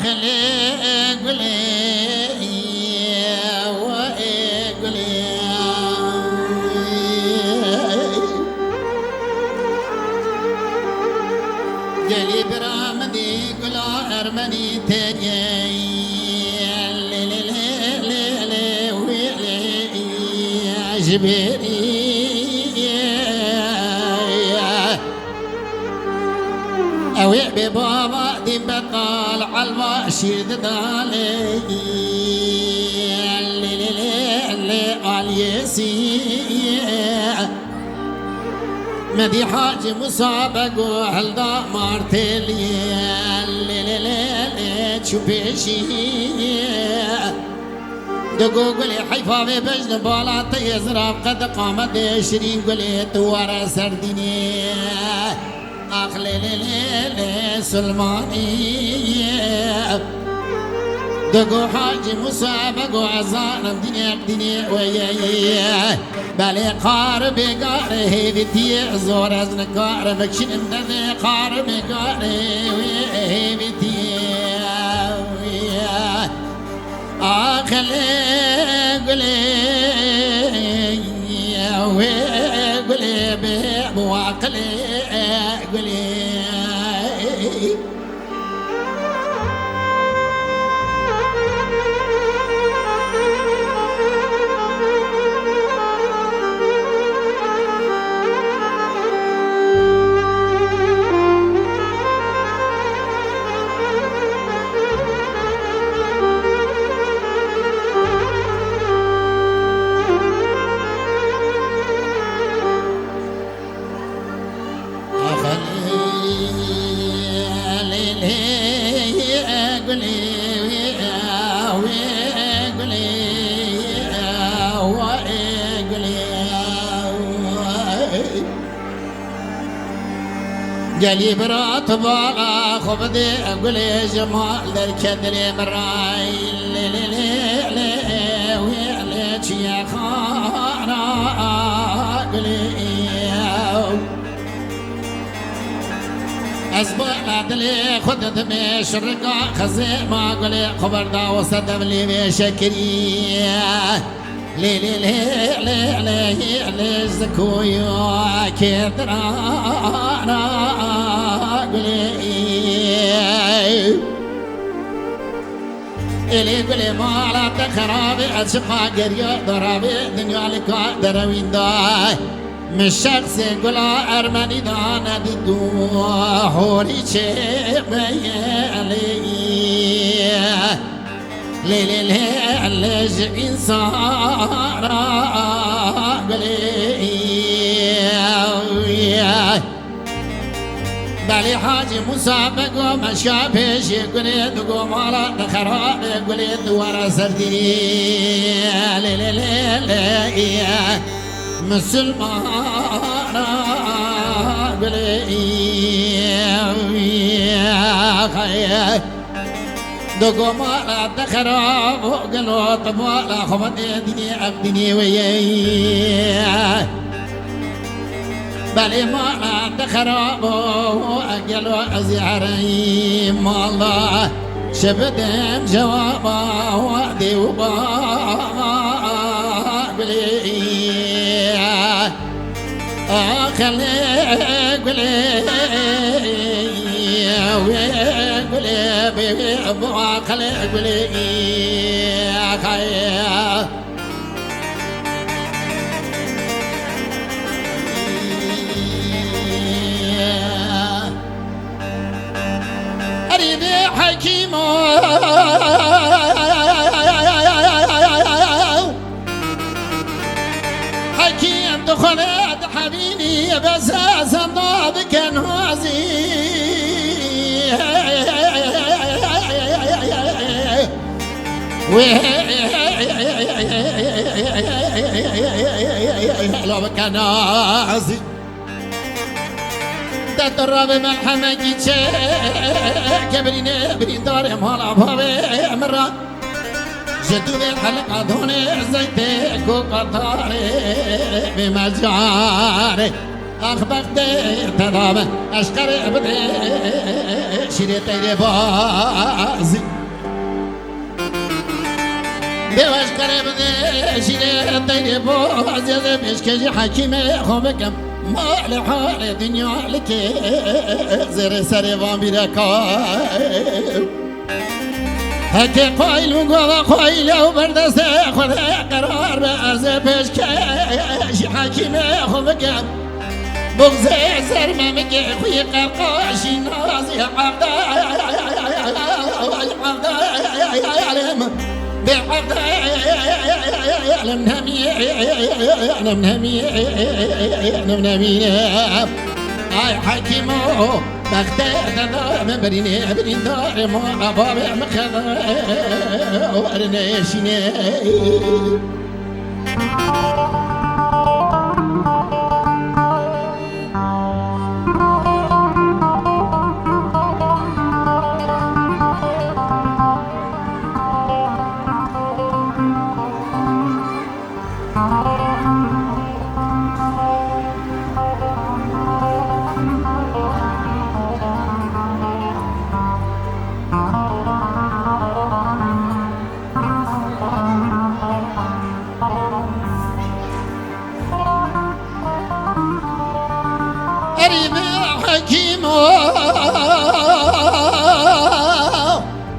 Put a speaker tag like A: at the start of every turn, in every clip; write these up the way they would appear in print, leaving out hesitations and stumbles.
A: خلي قولي وقولي قلي برامدي قلا أرمني تاني جبيري أوي ببابا دي بطال عالما شيد دالي اللي عاليسي مدي حاج مسابق وهلدا مارتلي اللي تشوفيشي دقو قولي حيفا ببجن بالا تيزراب قد قامت شرين قولي توارا سرديني أخلي ليلي سلماني دقو حاج مسابق وعزان الدنيا وياي بالي قارب قاري بتي زور ازن قارب كشن مدن قارب قاري بتي أخلي قولي وقولي بواقلي قولي قالي برات بالا خبدي قولي جمال الكدري مراي ويلك يا خارا قولي أسبوع دلي خد دمي شرقا خزي ما قولي خبر دا وصدم لي بشكري لي زكويا كدرانا قولي إلي قولي ما لا تخرابي أشقا قريو ضرابي دنيا لك دروين داي من شخص قلا أرماني دانا دو حوري شبي ليش إنسان قولي بالي حاجي مسابق ومشابش قولي دقو مالا نخراب قولي دوارا سرديني مسلمان قولي دقو مالا دخراب وقلو طبالا خبط ديني أبدني وياي بالي مالا دخراب وقلو أزياري مالا شبدم جوابا وعدي وبا قولي خلي قولي قولي بيبوا خلي قولي خيا أريد حكيم حكيم دخلت حبيبي بس صدق نوازي لو كان نازي تضرب ملحمة جيتش كبريني برين داري مالا بابي مرة جدو الحلقة دوني زيتك وقطاري بمجاري أخبق دي تدامة أشقر بدي شيري تيري بازي بيواش قريب دي شيري تيري بازي زي بيشكجي حكيمي خوبكم ما لحال دنيا لكي زر سري وامبيركاي هكي قايل وقوة قايل وبردس خذ قرار بأز بيشكجي حكيمي خوبكم بغز زر ما مكي خوي قرقاشي نازي عبدا عبدا بعبدا يعلم نمي يعلم نمي يعلم نمي هاي حكيمو بختار دار بريني برين دار ما بابا مخذ ورنيشني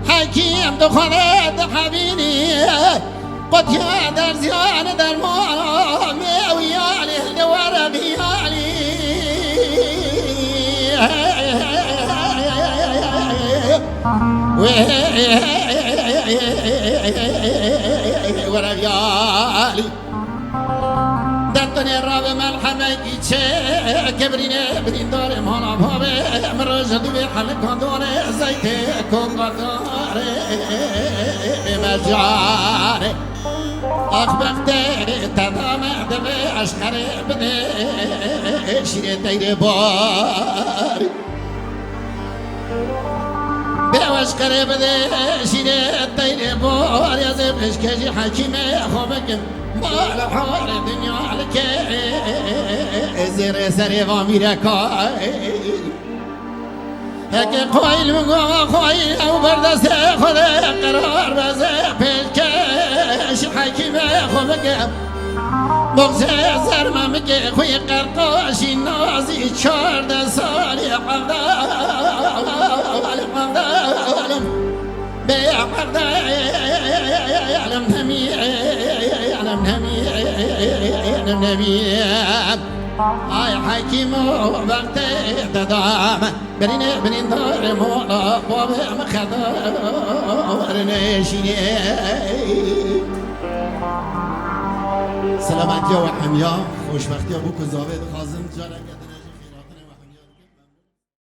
A: حكيم دخلت حبيني قد يا در زيان در مانا ويالي دوار بيالي ورا بيالي دتني الراب ملحمة كيتشي كبريني بدين داري مهلا بابي مرجد بحل كندوري زيتي كونغداري مجاري أخبقتي تدامي دبي أشكري بدي شيري تيري باري بيوش قريب دي شيري تيري باري زي بشكجي حكيمي خوبكم ما لحال الدنيا عليك زر سري واميركاي هيك قايل وقوة قايل أو بردس خذ قرار بس بيشكش حكيمي خوبكم بغز زر ما مكي خوي قرقاشي نازي شارد سالي عبدا بيعبدا يعلم نمي يعلم نمي يعلم نمي هاي حكيمو بغتي تدام برين دار مولا بابا مخدار ورنشيني سلامتی و حمیا خوشبختی ابو کزاوید خازم جارا